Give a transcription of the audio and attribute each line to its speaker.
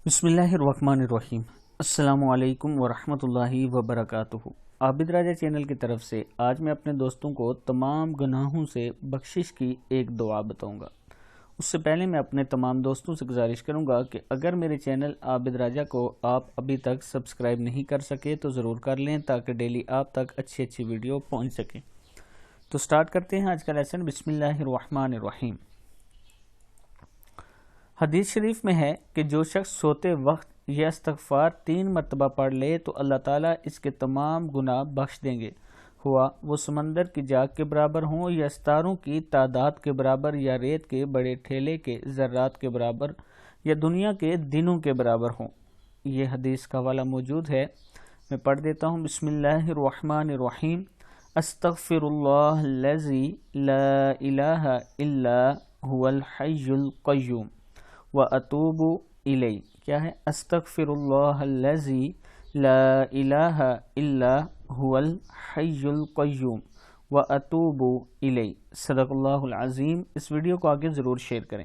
Speaker 1: بسم اللہ الرحمن الرحیم۔ السلام علیکم ورحمۃ اللہ وبرکاتہ۔ عابد راجہ چینل کی طرف سے آج میں اپنے دوستوں کو تمام گناہوں سے بخشش کی ایک دعا بتاؤں گا۔ اس سے پہلے میں اپنے تمام دوستوں سے گزارش کروں گا کہ اگر میرے چینل عابد راجہ کو آپ ابھی تک سبسکرائب نہیں کر سکے تو ضرور کر لیں تاکہ ڈیلی آپ تک اچھی ویڈیو پہنچ سکے۔ تو سٹارٹ کرتے ہیں آج کا لیسن۔ بسم اللہ الرحمن الرحیم۔ حدیث شریف میں ہے کہ جو شخص سوتے وقت یہ استغفار 3 مرتبہ پڑھ لے تو اللہ تعالیٰ اس کے تمام گناہ بخش دیں گے، ہوا وہ سمندر کی جاگ کے برابر ہوں یا ستاروں کی تعداد کے برابر یا ریت کے بڑے ٹھیلے کے ذرات کے برابر یا دنیا کے دنوں کے برابر ہوں۔ یہ حدیث کا حوالہ موجود ہے، میں پڑھ دیتا ہوں۔ بسم اللہ الرحمن الرحیم۔ استغفر اللہ الذی لا الہ الا هو الحی القیوم وَأَتُوبُ إِلَيْهِ۔ کیا ہے؟ استغفر اللہ الذی لا الہ الا هو الحی القیوم وَأَتُوبُ إِلَيْهِ۔ صدق اللہ العظیم۔ اس ویڈیو کو آگے ضرور شیئر کریں۔